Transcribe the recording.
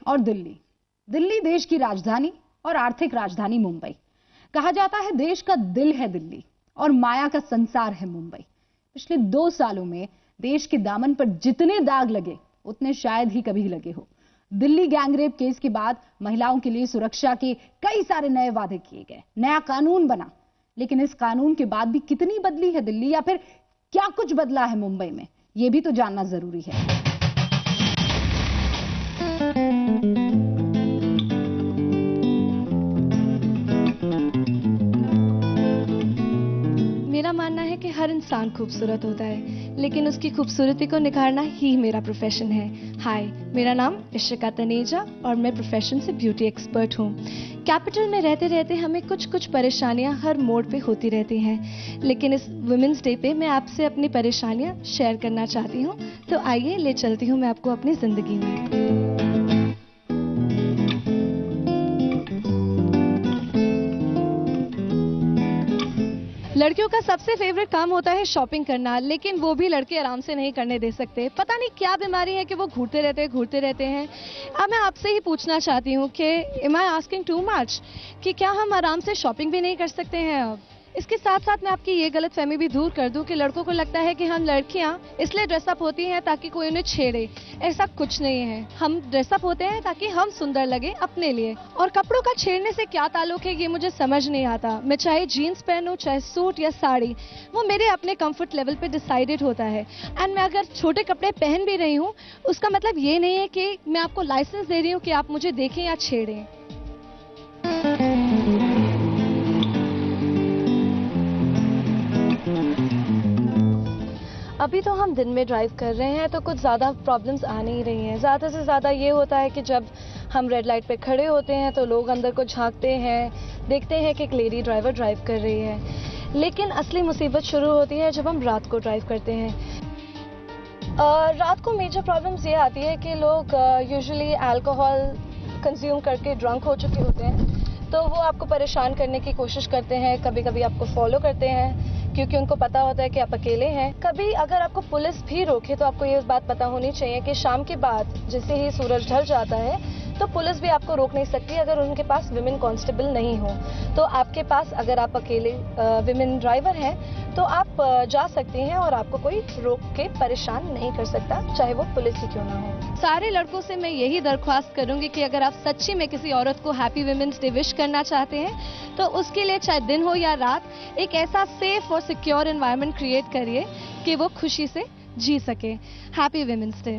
और दिल्ली। दिल्ली देश की राजधानी और आर्थिक राजधानी मुंबई। कहा जाता है देश का दिल है दिल्ली और माया का संसार है मुंबई। पिछले 2 सालों में देश के दामन पर जितने दाग लगे उतने शायद ही कभी लगे हो। दिल्ली गैंगरेप केस के बाद महिलाओं के लिए सुरक्षा के कई सारे नए वादे किए गए, नया कानून बना, लेकिन इस कानून के बाद भी कितनी बदली है दिल्ली, या फिर क्या कुछ बदला है मुंबई में, यह भी तो जानना जरूरी है। मेरा मानना है कि हर इंसान खूबसूरत होता है, लेकिन उसकी खूबसूरती को निखारना ही मेरा प्रोफेशन है। हाय, मेरा नाम इशिका तनेजा और मैं प्रोफेशन से ब्यूटी एक्सपर्ट हूँ। कैपिटल में रहते रहते हमें कुछ परेशानियाँ हर मोड़ पे होती रहती हैं, लेकिन इस वुमेन्स डे पे मैं आपसे अपनी परेशानियाँ शेयर करना चाहती हूँ। तो आइए ले चलती हूँ मैं आपको अपनी जिंदगी में। लड़कियों का सबसे फेवरेट काम होता है शॉपिंग करना, लेकिन वो भी लड़के आराम से नहीं करने दे सकते। पता नहीं क्या बीमारी है कि वो घूरते रहते हैं। अब मैं आपसे ही पूछना चाहती हूँ कि am I asking too much, कि क्या हम आराम से शॉपिंग भी नहीं कर सकते हैं अब? इसके साथ साथ मैं आपकी ये गलतफहमी भी दूर कर दूं कि लड़कों को लगता है कि हम लड़कियां इसलिए ड्रेसअप होती हैं ताकि कोई उन्हें छेड़े। ऐसा कुछ नहीं है। हम ड्रेसअप होते हैं ताकि हम सुंदर लगे अपने लिए। और कपड़ों का छेड़ने से क्या ताल्लुक है ये मुझे समझ नहीं आता। मैं चाहे जीन्स पहनूं, चाहे सूट या साड़ी, वो मेरे अपने कंफर्ट लेवल पे डिसाइडेड होता है। एंड मैं अगर छोटे कपड़े पहन भी रही हूँ, उसका मतलब ये नहीं है कि मैं आपको लाइसेंस दे रही हूँ कि आप मुझे देखें या छेड़ें। अभी तो हम दिन में ड्राइव कर रहे हैं तो कुछ ज़्यादा प्रॉब्लम्स आ नहीं रही हैं। ज़्यादा से ज़्यादा ये होता है कि जब हम रेड लाइट पे खड़े होते हैं तो लोग अंदर को झांकते हैं, देखते हैं कि एक लेडी ड्राइवर ड्राइव कर रही है। लेकिन असली मुसीबत शुरू होती है जब हम रात को ड्राइव करते हैं। रात को मेजर प्रॉब्लम्स ये आती है कि लोग यूजुअली अल्कोहल कंज्यूम करके ड्रंक हो चुके होते हैं, तो वो आपको परेशान करने की कोशिश करते हैं। कभी कभी आपको फॉलो करते हैं क्योंकि उनको पता होता है कि आप अकेले हैं। कभी अगर आपको पुलिस भी रोके तो आपको ये बात पता होनी चाहिए कि शाम के बाद जैसे ही सूरज ढल जाता है तो पुलिस भी आपको रोक नहीं सकती अगर उनके पास विमेन कांस्टेबल नहीं हो। तो आपके पास, अगर आप अकेले विमेन ड्राइवर हैं तो आप जा सकती हैं और आपको कोई रोक के परेशान नहीं कर सकता, चाहे वो पुलिस ही क्यों ना हो। सारे लड़कों से मैं यही दरख्वास्त करूंगी कि अगर आप सच्ची में किसी औरत को हैप्पी विमेन्स डे विश करना चाहते हैं तो उसके लिए चाहे दिन हो या रात, एक ऐसा सेफ और सिक्योर एनवायरनमेंट क्रिएट करिए कि वो खुशी से जी सके। Happy women's day.